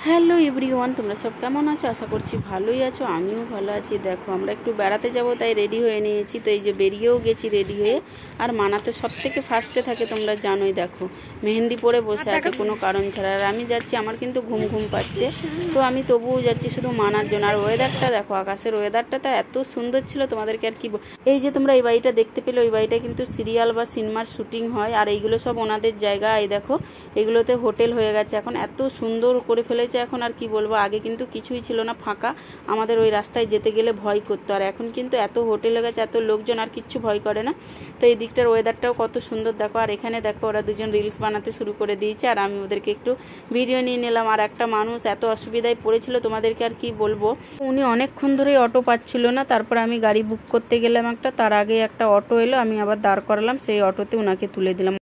Hello everyone, তোমরা সব কেমন আছো? আশা করছি ভালোই আছো। আমিও ভালো আছি। দেখো আমরা একটু বেড়াতে যাব, তাই রেডি হয়ে নিয়েছি। তো এই যে বেরিয়েও গেছি রেডি হয়ে। আর মানা তো সব থেকে ফার্স্টে থাকে, তোমরা জানোই। দেখো মেহেন্দি পরে বসে আছে কোনো কারণ ছাড়া, আর আমি যাচ্ছি, আমার কিন্তু ঘুম ঘুম পাচ্ছে। তো আমি তবুও যাচ্ছি শুধু মানার জন্য। আর ওয়েদারটা দেখো, আকাশের ওয়েদারটা তো এত সুন্দর ছিল, তোমাদেরকে আর কি। এই যে তোমরা এই বাড়িটা দেখতে পেলে, ওই বাড়িটা কিন্তু সিরিয়াল বা সিনেমার শুটিং হয়। আর এইগুলো সব ওনাদের জায়গা। এই দেখো এগুলোতে হোটেল হয়ে গেছে এখন, এত সুন্দর করে ফেলেছে এখন। আর কি বলবো, আগে কিন্তু কিছুই ছিল না, ফাঁকা। আমাদের ওই রাস্তায় যেতে গেলে ভয় করতো, আর এখন কিন্তু এত হোটেল হয়ে গেছে, এত লোকজন, আর কিচ্ছু ভয় করে না। তো এই দিকটার ওয়েদারটাও কত সুন্দর দেখো। আর এখানে দেখো ওরা দুজন রিলস বানাতে শুরু করে দিয়েছে, আর আমি ওদেরকে একটু ভিডিও নিয়ে নিলাম। আর একটা মানুষ এত অসুবিধায় পড়েছিল, তোমাদেরকে আর কি বলবো। উনি অনেকক্ষণ ধরেই অটো পাচ্ছিল না, তারপর আমি গাড়ি বুক করতে গেলাম একটা, তার আগে একটা অটো এলো, আমি আবার দাঁড় করালাম, সেই অটোতে ওনাকে তুলে দিলাম।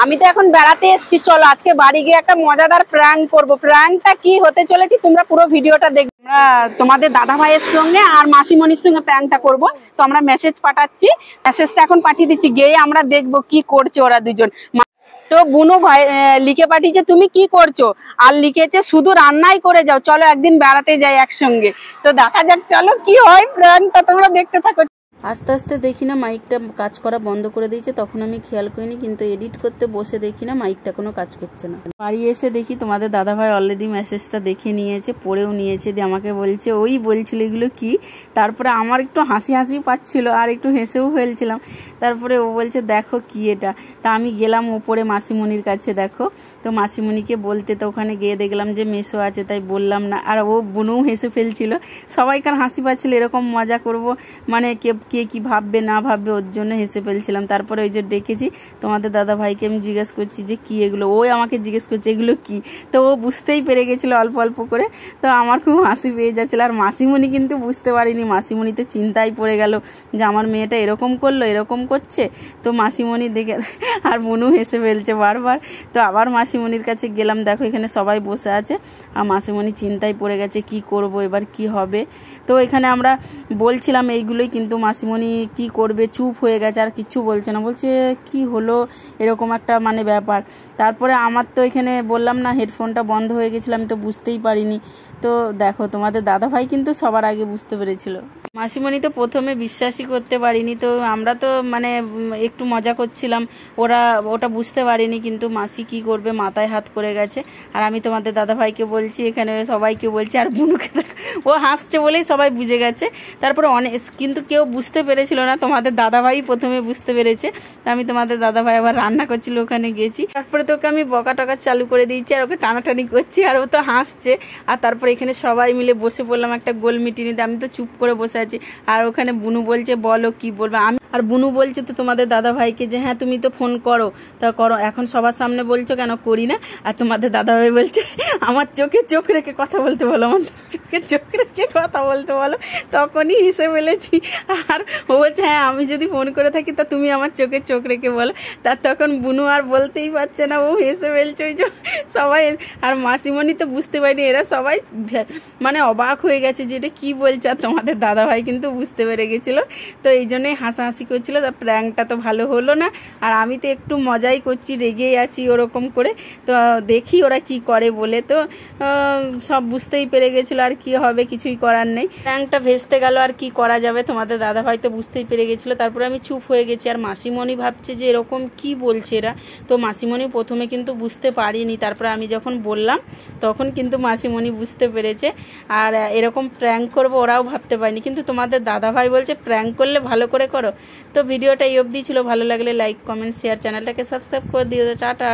আমি তো এখন বেড়াতে এসেছি, চলো আজকে বাড়ি গিয়ে একটা মজাদার প্র্যাঙ্ক করব। প্র্যাঙ্কটা কি হতে চলেছে তোমরা পুরো ভিডিওটা দেখবে। আমরা তোমাদের দাদা ভাইয়ের সঙ্গে আর মাসিমণির সঙ্গে প্র্যাঙ্কটা করব। তো আমরা মেসেজ পাঠাচ্ছি, মেসেজটা এখন পাঠিয়ে দিচ্ছি, গিয়ে আমরা দেখবো কি করছে ওরা দুজন। তো বুনু ভাই লিখে পাঠিয়েছে তুমি কি করছো, আর লিখেছে শুধু রান্নাই করে যাও, চলো একদিন বেড়াতে যাই একসঙ্গে। তো দেখা যাক, চলো কি হয় প্র্যাঙ্কটা, তোমরা দেখতে থাকো। আস্তে আস্তে দেখি না মাইকটা কাজ করা বন্ধ করে দিয়েছে, তখন আমি খেয়াল করিনি, কিন্তু এডিট করতে বসে দেখি না মাইকটা কোনো কাজ করছে না। বাড়ি এসে দেখি তোমাদের দাদাভাই অলরেডি মেসেজটা দেখে নিয়েছে, পড়েও নিয়েছে, দিয়ে আমাকে বলছে ওই বলছিল এগুলো কি। তারপরে আমার একটু হাসি হাসি পাচ্ছিল, আর একটু হেসেও ফেলছিলাম। তারপরে ও বলছে দেখো কি এটা। তা আমি গেলাম ওপরে মাসিমণির কাছে, দেখো। তো মাসিমণিকে বলতে, তো ওখানে গিয়ে দেখলাম যে মেসো আছে, তাই বললাম না। আর ও বোনও হেসে ফেলছিল, সবাইকার হাসি পাচ্ছিল, এরকম মজা করব মানে কে কি ভাববে না ভাববে, ওর জন্য হেসে ফেলছিলাম। তারপরে ওই যে ডেকেছি তোমাদের দাদা ভাইকে, আমি জিজ্ঞেস করছি যে কি এগুলো, ওই আমাকে জিজ্ঞেস করছে এগুলো কি। তো ও বুঝতেই পেরে গেছিলো অল্প অল্প করে। তো আমার খুব হাসি পেয়ে যাচ্ছিলো। আর মাসিমণি কিন্তু বুঝতে পারিনি, মাসিমণি তো চিন্তায় পড়ে গেল যে আমার মেয়েটা এরকম করলো, এরকম করছে। তো মাসিমণি দেখে, আর বোনও হেসে ফেলছে বারবার। তো আবার মাসিমণির কাছে গেলাম, দেখো এখানে সবাই বসে আছে, আর মাসিমণি চিন্তায় পড়ে গেছে কি করব এবার, কি হবে। তো এখানে আমরা বলছিলাম এইগুলোই, কিন্তু মাসিমণি কি করবে, চুপ হয়ে গেছে, আর কিচ্ছু বলছে না। বলছে কি হলো, এরকম একটা মানে ব্যাপার। তারপরে আমার তো এখানে বললাম না হেডফোনটা বন্ধ হয়ে গেছিলো, আমি তো বুঝতেই পারিনি। তো দেখো তোমাদের দাদাভাই কিন্তু সবার আগে বুঝতে পেরেছিল। মাসিমণি তো প্রথমে বিশ্বাসই করতে পারিনি। তো আমরা তো মানে একটু মজা করছিলাম, ওটা বুঝতে পারিনি। কিন্তু মাসি কি করবে, মাথায় হাত করে গেছে। আর আমি তোমাদের দাদাভাইকে বলছি, এখানে সবাইকে বলছি, আর বুনুকে ও হাসছে বলেই সবাই বুঝে গেছে। তারপরে কিন্তু কেউ বুঝতে পেরেছিল না, তোমাদের দাদাভাই প্রথমে বুঝতে পেরেছে। তো আমি তোমাদের দাদাভাই আবার রান্না করছিল, ওখানে গেছি। তারপরে তোকে আমি বকা টকা চালু করে দিয়েছি, আর ওকে টানাটানি করছি, আর ও তো হাসছে। আর তারপরে এখানে সবাই মিলে বসে পড়লাম একটা গোল মিটিনিতে। আমি তো চুপ করে বসে আছি, আর ওখানে বুনু বলছে বলো কি বলবো। আর বুনু বলছে তো তোমাদের দাদা ভাইকে যে হ্যাঁ তুমি তো ফোন করো, তা করো, এখন সবার সামনে বলছো কেন, করি না। আর তোমাদের দাদা ভাই বলছে আমার চোখে চোখ রেখে কথা বলতে বলো, আমার চোখে চোখ রেখে কথা বলতে বলো। তখনই হেসে ফেলেছি। আর ও বলছে হ্যাঁ আমি যদি ফোন করে থাকি তা তুমি আমার চোখে চোখ রেখে বলো। তার তখন বুনু আর বলতেই পারছে না, ও হেসে ফেলছে ওই যে সবাই। আর মাসিমণি তো বুঝতে পারিনি, এরা সবাই মানে অবাক হয়ে গেছে যে এটা কী বলছে। আর তোমাদের দাদাভাই কিন্তু বুঝতে পেরে গেছিলো, তো এই জন্যই হাসাহাসি করছিল। তা প্র্যাঙ্কটা তো ভালো হলো না, আর আমি তো একটু মজাই করছি, রেগেই আছি ওরকম করে। তো দেখি ওরা কি করে বলে। তো সব বুঝতেই পেরে গেছিলো, আর কি হবে, কিছুই করার নেই। প্র্যাঙ্কটা ভেস্তে গেল, আর কি করা যাবে। তোমাদের দাদাভাই তো বুঝতেই পেরে গেছিলো। তারপরে আমি চুপ হয়ে গেছি, আর মাসিমণি ভাবছে যে এরকম কি বলছে এরা। তো মাসিমণি প্রথমে কিন্তু বুঝতে পারিনি, তারপরে আমি যখন বললাম তখন কিন্তু মাসিমণি বুঝতে পেরেছে। আর এরকম প্র্যাঙ্ক করবো ওরাও ভাবতে পারেনি। কিন্তু তোমাদের দাদাভাই বলছে প্র্যাঙ্ক করলে ভালো করে করো। তো ভিডিওটা এই অবধি ছিল, ভালো লাগলে লাইক কমেন্ট শেয়ার, চ্যানেলটাকে সাবস্ক্রাইব করে দিও। টাটা।